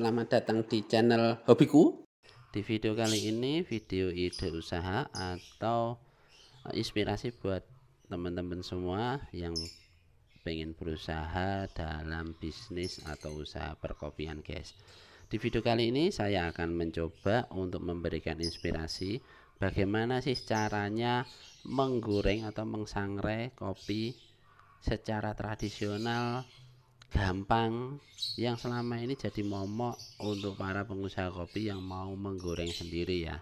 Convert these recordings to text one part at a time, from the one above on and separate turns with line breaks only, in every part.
selamat datang di channel hobiku. Di video kali ini video ide usaha atau inspirasi buat teman-teman semua yang pengen berusaha dalam bisnis atau usaha perkopian, guys. Di video kali ini saya akan mencoba untuk memberikan inspirasi bagaimana sih caranya menggoreng atau mengsangrai kopi secara tradisional, gampang, yang selama ini jadi momok untuk para pengusaha kopi yang mau menggoreng sendiri ya.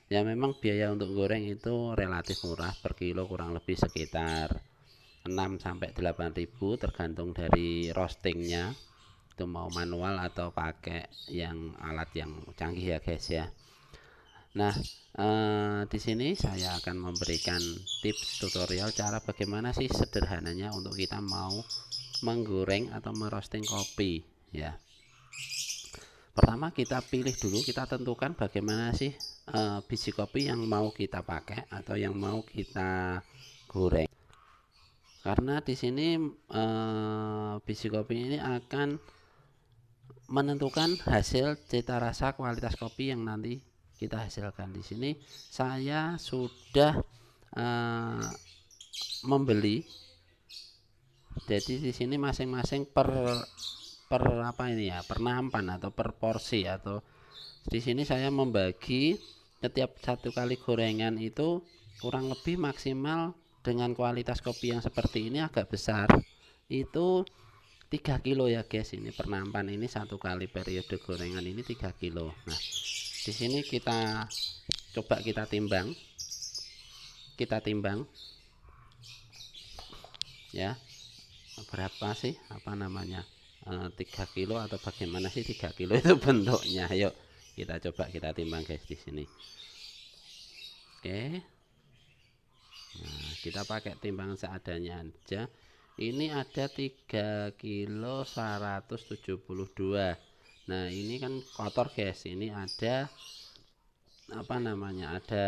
Ya memang biaya untuk goreng itu relatif murah, per kilo kurang lebih sekitar 6-8 ribu tergantung dari roastingnya, itu mau manual atau pakai yang alat yang canggih ya guys ya. Nah, di sini saya akan memberikan tips tutorial cara bagaimana sih sederhananya untuk kita mau menggoreng atau merosting kopi ya. Pertama kita pilih dulu, kita tentukan bagaimana sih biji kopi yang mau kita pakai atau yang mau kita goreng. Karena di sini biji kopi ini akan menentukan hasil cita rasa kualitas kopi yang nanti kita hasilkan. Di sini saya sudah membeli. Jadi di sini masing-masing per apa ini ya, per nampan atau per porsi, atau di sini saya membagi setiap satu kali gorengan itu kurang lebih maksimal dengan kualitas kopi yang seperti ini agak besar itu 3 kilo ya guys. Ini per nampan ini satu kali periode gorengan ini 3 kilo. Nah, di sini kita coba kita timbang ya, berapa sih apa namanya 3 kilo atau bagaimana sih 3 kilo itu bentuknya. Ayo kita coba kita timbang guys di sini. Oke, nah kita pakai timbangan seadanya aja. Ini ada 3 kilo 172. Nah ini kan kotor guys, ini ada apa namanya, ada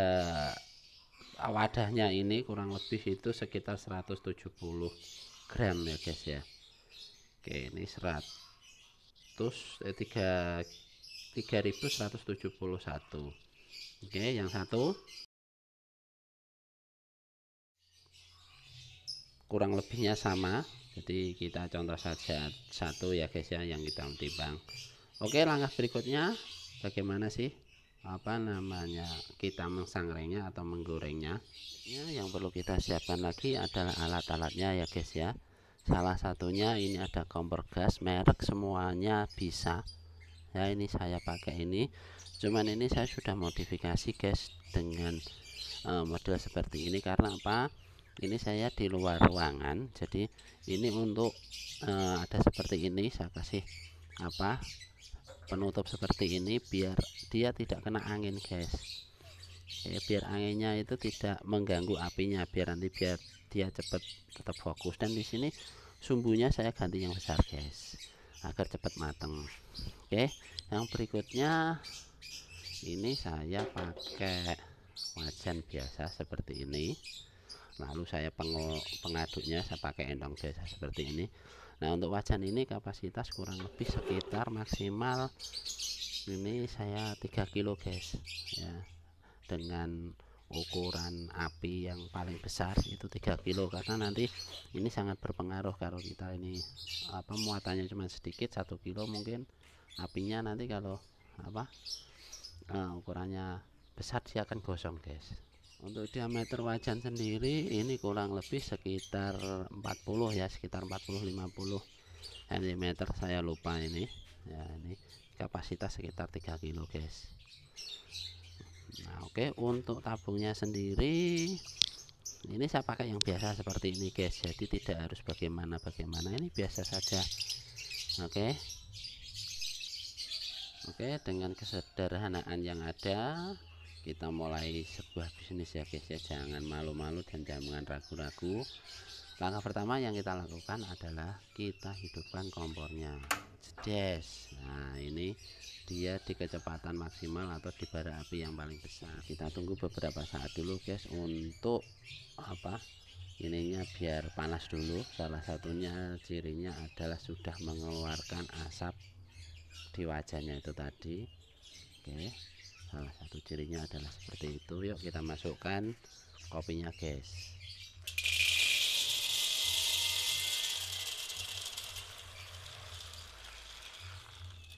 wadahnya, ini kurang lebih itu sekitar 170 gram ya guys ya. Oke, ini 3171. Oke, yang satu kurang lebihnya sama, jadi kita contoh saja satu ya guys ya yang kita timbang. Oke, langkah berikutnya bagaimana sih apa namanya kita mengsangrainya atau menggorengnya ya. Yang perlu kita siapkan lagi adalah alat-alatnya ya guys ya. Salah satunya ini ada kompor gas, merek semuanya bisa ya. Ini saya pakai ini, cuman ini saya sudah modifikasi guys dengan model seperti ini. Karena apa, ini saya di luar ruangan, jadi ini untuk ada seperti ini, saya kasih apa penutup seperti ini biar dia tidak kena angin guys. Biar anginnya itu tidak mengganggu apinya, biar dia cepat tetap fokus. Dan di sini sumbunya saya ganti yang besar guys agar cepat mateng. Oke, yang berikutnya ini saya pakai wajan biasa seperti ini, lalu saya pengaduknya saya pakai endong biasa seperti ini. Nah, untuk wajan ini kapasitas kurang lebih sekitar maksimal ini saya 3 kilo guys ya, dengan ukuran api yang paling besar itu 3 kilo. Karena nanti ini sangat berpengaruh kalau kita ini apa muatannya cuma sedikit, 1 kilo mungkin apinya nanti kalau apa ukurannya besar dia akan gosong guys. Untuk diameter wajan sendiri ini kurang lebih sekitar 40 ya, sekitar 40-50 cm, saya lupa ini ya. Ini kapasitas sekitar 3 kilo guys. Nah oke, untuk tabungnya sendiri ini saya pakai yang biasa seperti ini guys, jadi tidak harus bagaimana ini biasa saja. Oke, dengan kesederhanaan yang ada kita mulai sebuah bisnis ya guys ya. Jangan malu-malu dan jangan ragu-ragu. Langkah pertama yang kita lakukan adalah kita hidupkan kompornya. Jedes. Nah ini dia di kecepatan maksimal atau di bara api yang paling besar. Kita tunggu beberapa saat dulu guys untuk apa ininya biar panas dulu. Salah satunya cirinya adalah sudah mengeluarkan asap di wajahnya itu tadi. Oke, salah satu cirinya adalah seperti itu. Yuk kita masukkan kopinya guys.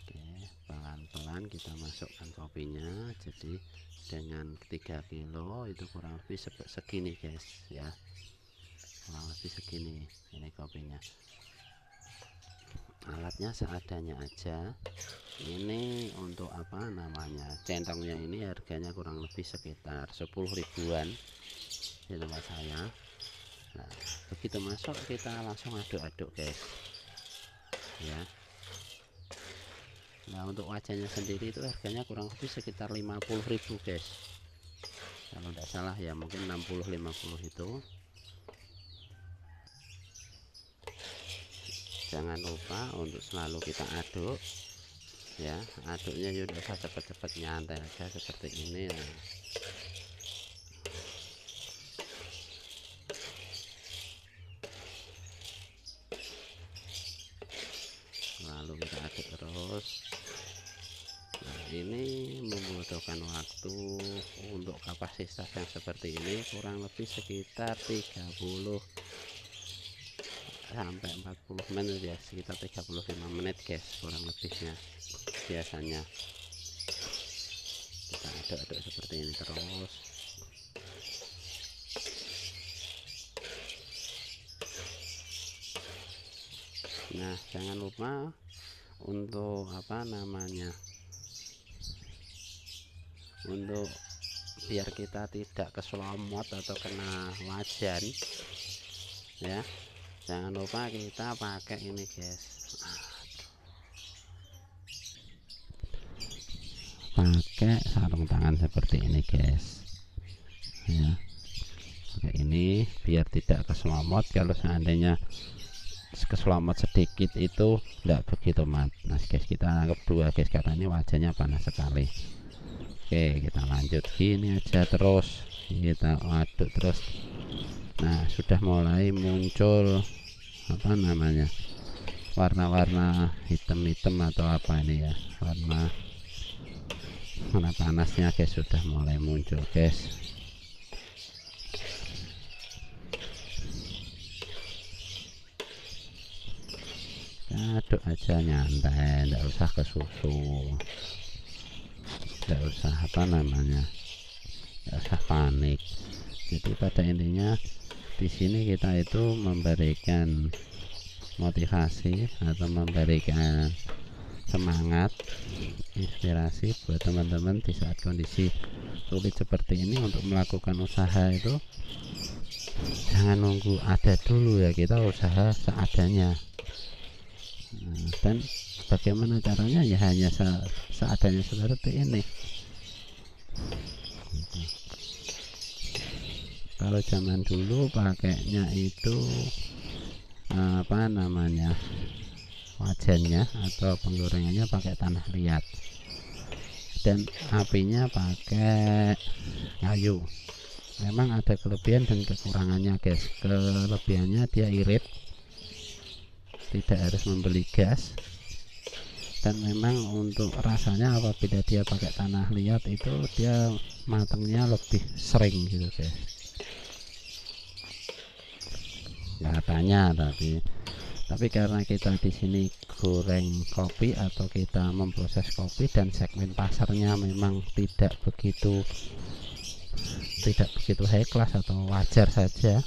Oke, pelan-pelan kita masukkan kopinya. Jadi dengan 3 kilo itu kurang lebih segini guys ya, kurang lebih segini ini kopinya. Alatnya seadanya aja. Ini untuk apa namanya, centongnya ini harganya kurang lebih sekitar 10 ribuan di tempat saya. Nah begitu masuk kita langsung aduk-aduk guys ya. Nah untuk wajahnya sendiri itu harganya kurang lebih sekitar 50.000 guys, kalau tidak salah ya, mungkin 60-50 itu. Jangan lupa untuk selalu kita aduk ya, aduknya udah usah cepet-cepet, nyantai aja seperti ini ya. Lalu kita aduk terus. Nah ini membutuhkan waktu untuk kapasitas yang seperti ini kurang lebih sekitar 30 sampai 40 menit ya, sekitar 35 menit guys kurang lebihnya biasanya. Kita aduk-aduk seperti ini terus. Nah jangan lupa untuk apa namanya, untuk biar kita tidak keselomot atau kena wajan ya, jangan lupa kita pakai ini guys, pakai sarung tangan seperti ini guys ya. Pakai ini biar tidak keselomot. Kalau seandainya keselomot sedikit itu tidak begitu panas guys. Kita anggap 2 guys karena ini wajahnya panas sekali. Oke kita lanjut gini aja terus, kita aduk terus. Nah sudah mulai muncul apa namanya, warna-warna hitam-hitam atau apa ini ya, warna panasnya guys sudah mulai muncul guys. Aduk aja nyantai, tidak usah ke susu, tidak usah apa namanya, tidak usah panik. Jadi pada intinya di sini kita itu memberikan motivasi atau memberikan semangat, inspirasi buat teman-teman di saat kondisi sulit seperti ini untuk melakukan usaha itu. Jangan nunggu ada dulu ya, kita usaha seadanya. Nah, dan bagaimana caranya ya hanya seadanya seperti ini. Kalau zaman dulu pakainya itu apa namanya, wajannya atau penggorengannya pakai tanah liat dan apinya pakai kayu. Memang ada kelebihan dan kekurangannya guys. Kelebihannya dia irit, tidak harus membeli gas, dan memang untuk rasanya apabila dia pakai tanah liat itu dia matangnya lebih sering gitu guys katanya. Tapi karena kita di sini goreng kopi atau kita memproses kopi dan segmen pasarnya memang tidak begitu high class atau wajar saja,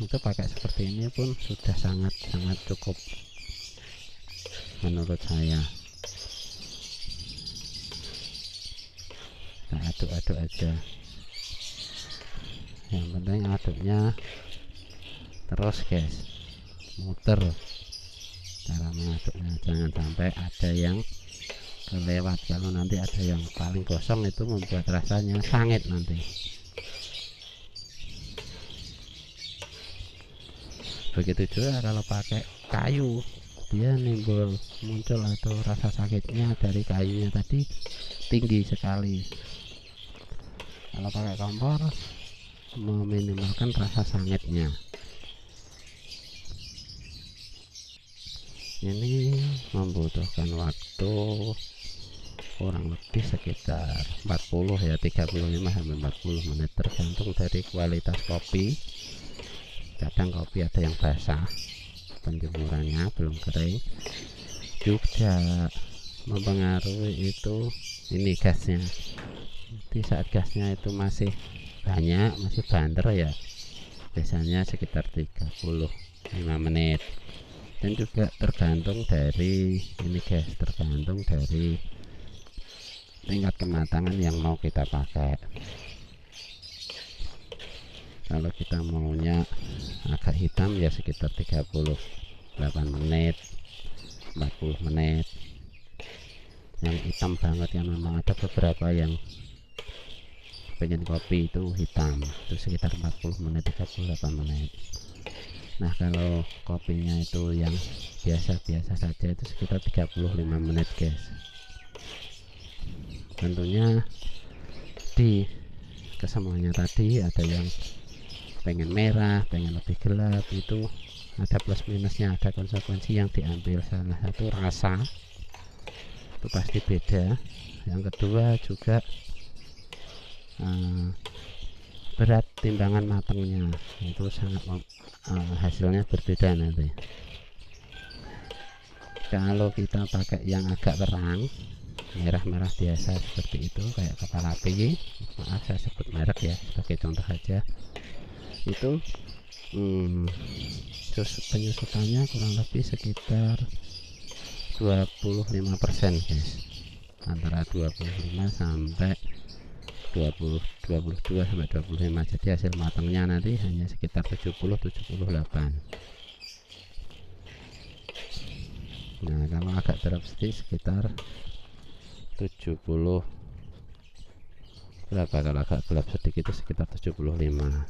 itu pakai seperti ini pun sudah sangat cukup menurut saya. Kita aduk-aduk aja, yang penting aduknya terus guys, muter cara mengaduknya, jangan sampai ada yang kelewat. Kalau nanti ada yang paling gosong itu membuat rasanya sangit nanti. Begitu juga kalau pakai kayu, dia muncul atau rasa sakitnya dari kayunya tadi tinggi sekali. Kalau pakai kompor meminimalkan rasa sangitnya. ini membutuhkan waktu kurang lebih sekitar 40 ya, 35 sampai 40 menit tergantung dari kualitas kopi. Kadang kopi ada yang basah, penjemurannya belum kering, juga mempengaruhi itu ini gasnya. Di saat gasnya itu masih banyak, masih banter ya, biasanya sekitar 35 menit. Dan juga tergantung dari ini guys, tergantung dari tingkat kematangan yang mau kita pakai. Kalau kita maunya agak hitam ya sekitar 38 menit, 40 menit. Yang hitam banget, yang memang ada beberapa yang pengen kopi itu hitam, itu sekitar 40 menit, 38 menit. Nah kalau kopinya itu yang biasa-biasa saja itu sekitar 35 menit guys. Tentunya di kesemuanya tadi ada yang pengen merah, pengen lebih gelap, itu ada plus minusnya, ada konsekuensi yang diambil. Salah satu rasa itu pasti beda, yang kedua juga berat timbangan matangnya itu sangat hasilnya berbeda nanti. Kalau kita pakai yang agak terang, merah-merah biasa seperti itu, kayak kepala api, maaf saya sebut merek ya sebagai contoh aja, itu penyusutannya kurang lebih sekitar 25% guys, antara 25 sampai 22 sampai 25. Jadi hasil matangnya nanti hanya sekitar 70-78. Nah kalau agak drop sedikit sekitar 70 berapa, kalau agak gelap sedikit itu sekitar 75. Nah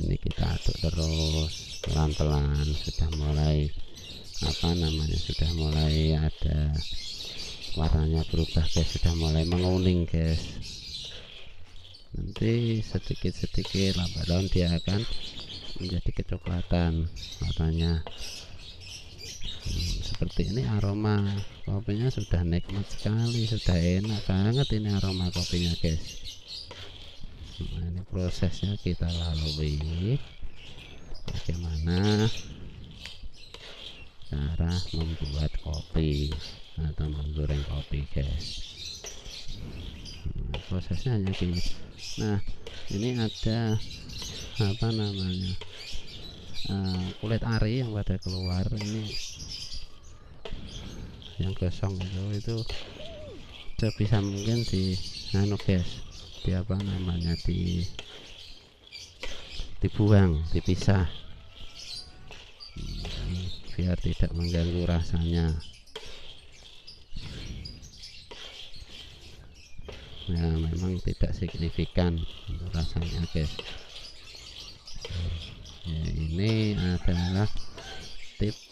ini kita aduk terus pelan-pelan, sudah mulai sudah mulai ada warnanya berubah guys, sudah mulai menguning guys. Nanti sedikit-sedikit lambat laun dia akan menjadi kecoklatan warnanya. Seperti ini aroma kopinya sudah nikmat sekali, sudah enak banget ini aroma kopinya guys. Nah, ini prosesnya kita lalui bagaimana cara membuat kopi atau menggoreng kopi guys. Prosesnya hanya gini. Nah ini ada kulit ari yang pada keluar, ini yang gosong itu sebisa mungkin di guys, dibuang, dipisah, biar tidak mengganggu rasanya. Ya memang tidak signifikan untuk rasanya guys. Ya, ini adalah tips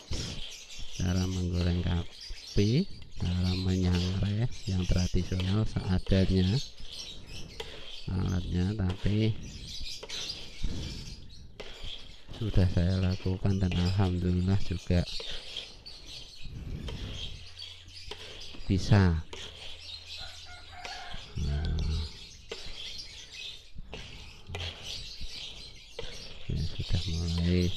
cara menggoreng kopi, cara menyangrai yang tradisional seadanya alatnya, tapi sudah saya lakukan dan alhamdulillah juga bisa. Ya, sudah mulai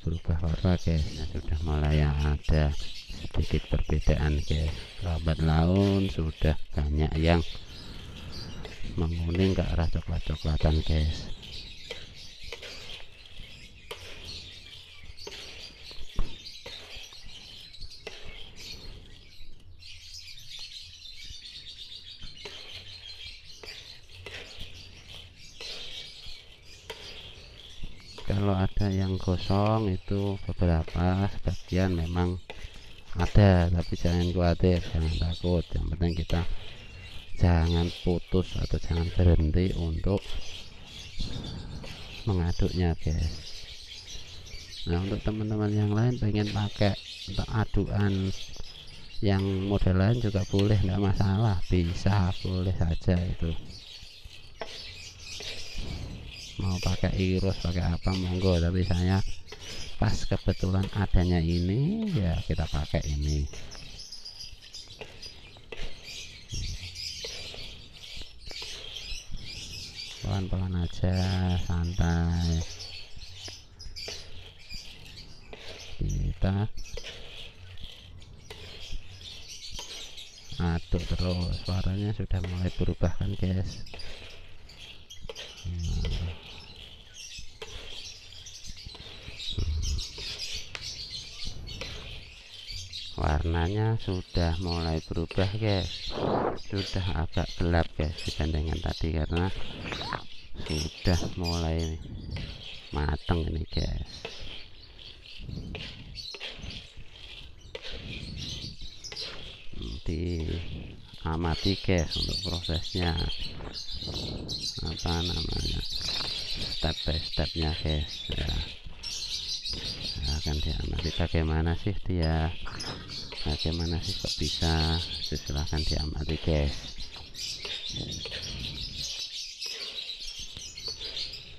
berubah warna guys. Ya, sudah mulai ada sedikit perbedaan guys, lambat laun sudah banyak yang menguning ke arah coklat-coklatan guys. Kalau ada yang gosong itu beberapa, sebagian memang ada, tapi jangan khawatir, jangan takut. Yang penting kita jangan putus atau jangan berhenti untuk mengaduknya guys. Nah untuk teman-teman yang lain pengen pakai untuk adukan yang model lain juga boleh, nggak masalah, bisa, boleh saja itu. mau pakai irus pakai apa monggo, tapi saya pas kebetulan adanya ini ya kita pakai ini. Pelan-pelan aja, santai, kita aduk terus. Suaranya sudah mulai berubah kan guys. Warnanya sudah mulai berubah guys, sudah agak gelap guys dibandingkan tadi karena sudah mulai mateng ini guys. Diamati guys untuk prosesnya, apa namanya, step by stepnya guys ya. Akan diamati bagaimana sih dia, bagaimana sih kok bisa, silahkan diamati guys.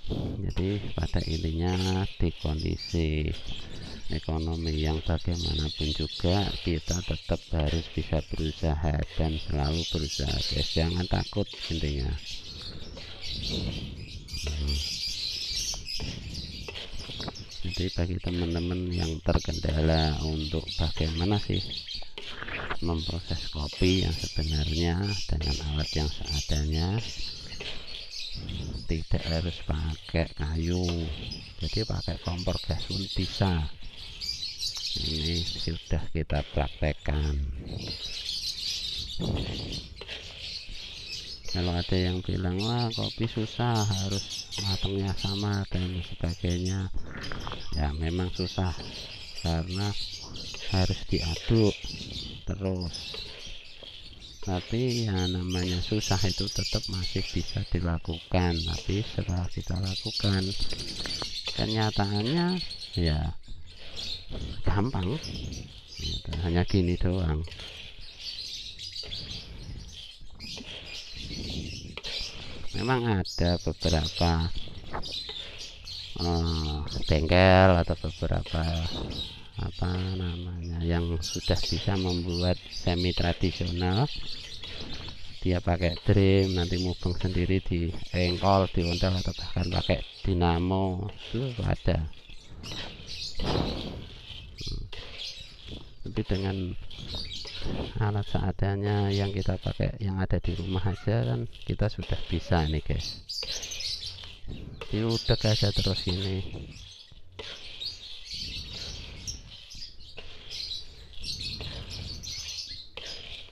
Jadi pada intinya di kondisi ekonomi yang bagaimanapun juga kita tetap harus bisa berusaha dan selalu berusaha guys, jangan takut intinya. Jadi bagi teman-teman yang terkendala untuk bagaimana sih memproses kopi yang sebenarnya dengan alat yang seadanya, tidak harus pakai kayu, jadi pakai kompor gas pun bisa. Ini sudah kita praktekkan. Kalau ada yang bilang wah kopi susah, harus matangnya sama dan sebagainya, ya memang susah karena harus diaduk terus, tapi ya namanya susah itu tetap masih bisa dilakukan. Tapi setelah kita lakukan kenyataannya ya gampang gitu, hanya gini doang. Memang ada beberapa bengkel atau beberapa apa namanya yang sudah bisa membuat semi tradisional, dia pakai drum nanti mubeng sendiri di engkol, di ontel, atau bahkan pakai dinamo, itu ada. Tapi dengan alat seadanya yang kita pakai yang ada di rumah aja kan kita sudah bisa nih guys. Diudek aja terus ini.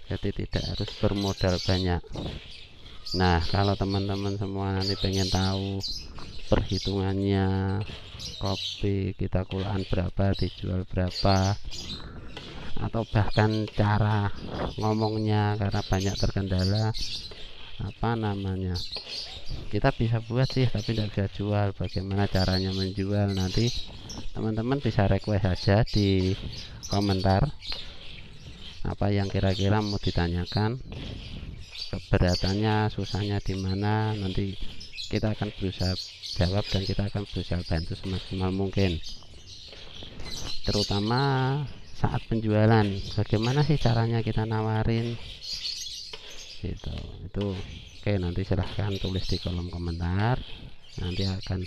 Jadi tidak harus bermodal banyak. Nah kalau teman-teman semua nanti pengen tahu perhitungannya kopi kita kulaan berapa, dijual berapa, atau bahkan cara ngomongnya karena banyak terkendala, apa namanya, kita bisa buat sih tapi tidak bisa jual, bagaimana caranya menjual, nanti teman-teman bisa request saja di komentar apa yang kira-kira mau ditanyakan, keberatannya, susahnya di mana, nanti kita akan berusaha jawab dan kita akan berusaha bantu semaksimal mungkin, terutama saat penjualan. Bagaimana sih caranya kita nawarin gitu, itu oke, nanti silahkan tulis di kolom komentar, nanti akan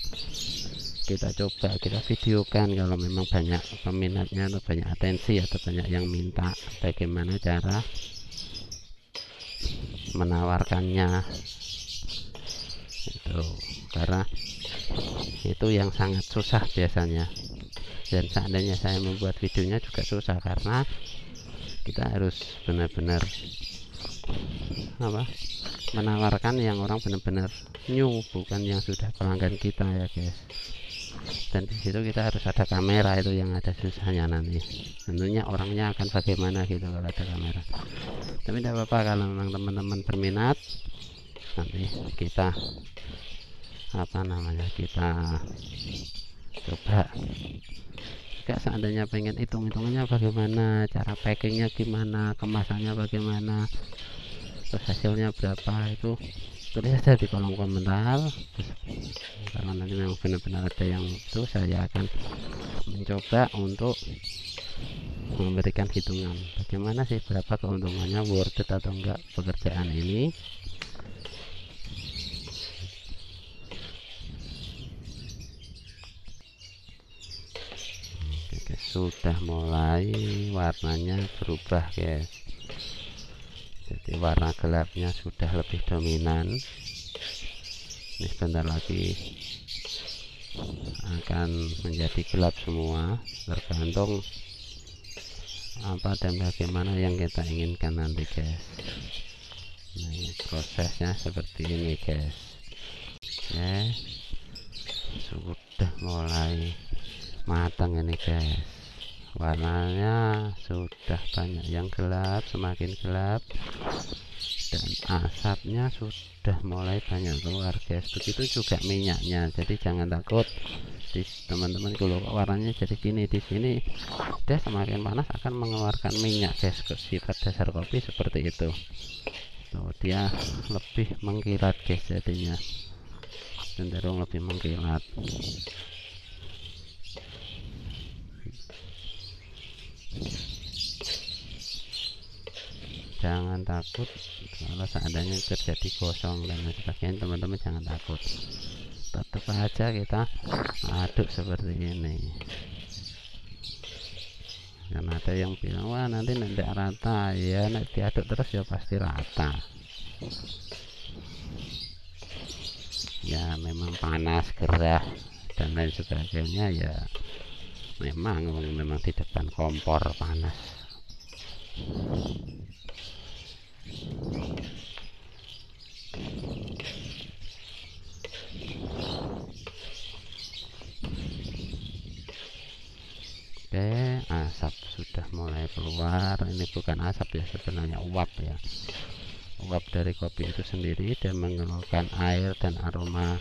kita coba kita videokan kalau memang banyak peminatnya atau banyak atensi atau banyak yang minta bagaimana cara menawarkannya itu, karena itu yang sangat susah biasanya. Dan seandainya saya membuat videonya juga susah karena kita harus benar-benar apa, menawarkan yang orang benar-benar new, bukan yang sudah pelanggan kita ya guys. Dan di situ kita harus ada kamera, itu yang ada susahnya nanti. Tentunya orangnya akan bagaimana gitu kalau ada kamera. Tapi tidak apa-apa kalau memang teman-teman berminat, nanti kita apa namanya, kita coba. Jika seandainya pengen hitung-hitungannya bagaimana, cara packingnya gimana, kemasannya bagaimana, terus hasilnya berapa, itu tulis aja di kolom komentar. Kalau nanti memang benar-benar ada yang itu, saya akan mencoba untuk memberikan hitungan bagaimana sih berapa keuntungannya, worth it atau enggak pekerjaan ini. Oke, sudah mulai warnanya berubah guys, jadi warna gelapnya sudah lebih dominan. Ini sebentar lagi akan menjadi gelap semua, tergantung apa dan bagaimana yang kita inginkan nanti guys. Nah, ini prosesnya seperti ini guys. Oke, sudah mulai matang ini guys, warnanya sudah banyak yang gelap, semakin gelap, dan asapnya sudah mulai banyak keluar guys. Begitu juga minyaknya, jadi jangan takut teman-teman. Kalau warnanya jadi gini, di sini dia semakin panas akan mengeluarkan minyak guys. Sifat dasar kopi seperti itu. Tuh, dia lebih mengkilat guys, jadinya cenderung lebih mengkilat. Jangan takut kalau seandainya terjadi gosong dan lain sebagainya, teman-teman jangan takut, tetap aja kita aduk seperti ini. Karena ada yang bilang wah nanti tidak rata, ya nanti diaduk terus ya pasti rata. Ya memang panas, gerah dan lain sebagainya, ya memang di depan kompor panas. Oke, asap sudah mulai keluar. Ini bukan asap ya, sebenarnya uap ya. Uap dari kopi itu sendiri dan mengeluarkan air dan aroma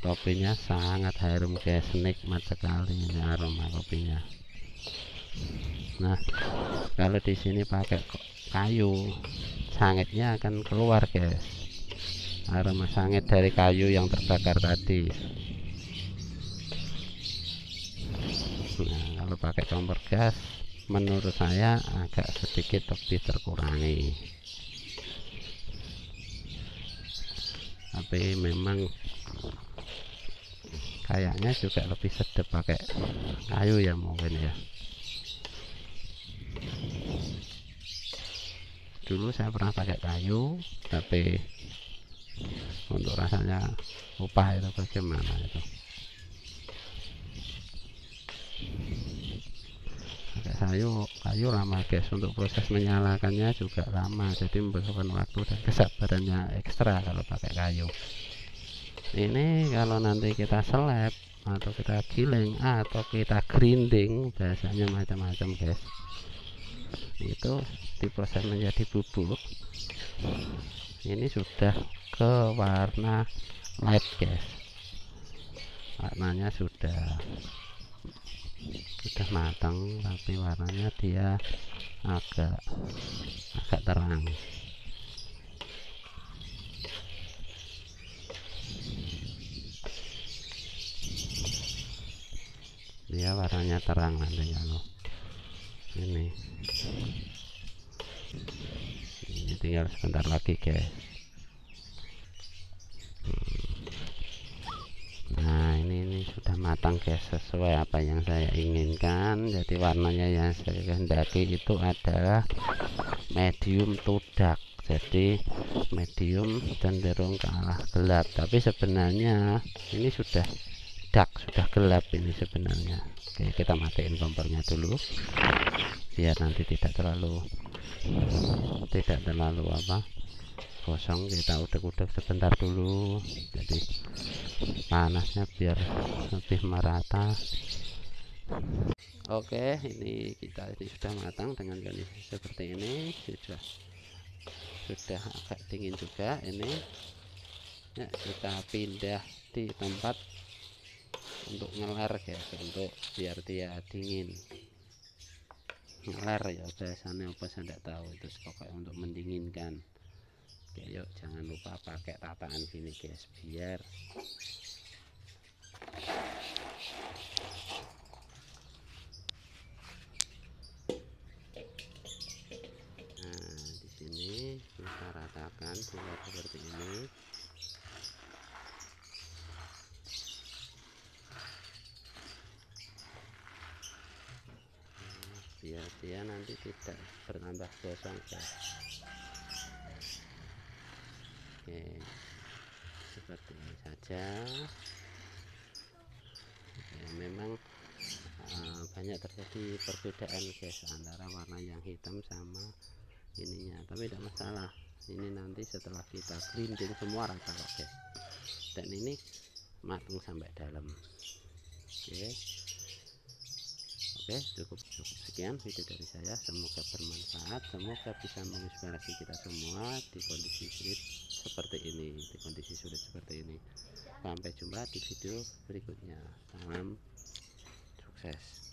kopinya sangat harum guys, nikmat sekali ini aroma kopinya. Nah, kalau di sini pakai kayu, sangitnya akan keluar guys, aroma sangit dari kayu yang terbakar tadi. Nah, kalau pakai kompor gas menurut saya agak sedikit lebih terkurangi, tapi memang kayaknya juga lebih sedap pakai kayu ya mungkin ya. Dulu saya pernah pakai kayu, tapi untuk rasanya lupa itu bagaimana itu. Pakai kayu lama guys, untuk proses menyalakannya juga lama, jadi membutuhkan waktu dan kesabarannya ekstra kalau pakai kayu. Ini kalau nanti kita seleb atau kita giling atau kita grinding, biasanya macam-macam guys, itu diproses menjadi bubuk. Ini sudah ke warna light guys, warnanya sudah matang, tapi warnanya dia agak terang. Dia warnanya terang nantinya loh. Ini tinggal sebentar lagi guys. Nah ini sudah matang guys, sesuai apa yang saya inginkan. Jadi warnanya yang saya kehendaki itu adalah medium to dark, jadi medium cenderung ke arah gelap, tapi sebenarnya ini sudah dark, sudah gelap ini sebenarnya. Oke, kita matiin kompornya dulu biar nanti tidak terlalu apa kosong. Kita udek-udek sebentar dulu, jadi panasnya biar lebih merata. Oke, ini sudah matang dengan kondisi seperti ini, sudah agak dingin juga ini ya. Kita pindah di tempat untuk ngeler guys, untuk biar dia dingin. Ngeler ya biasanya apa saya tidak tahu, itu pokoknya untuk mendinginkan. Oke, yuk jangan lupa pakai tataan gini guys, biar di sini kita ratakan bulat seperti ini. Biar dia nanti tidak bertambah gosong guys. Oke, seperti ini saja. Oke, memang banyak terjadi perbedaan guys antara warna yang hitam sama ininya, tapi tidak masalah. Ini nanti setelah kita grinding semua rata kok guys, dan ini matang sampai dalam. Oke, cukup sekian video dari saya, semoga bermanfaat, semoga bisa menginspirasi kita semua di kondisi sulit seperti ini. Sampai jumpa di video berikutnya, salam sukses.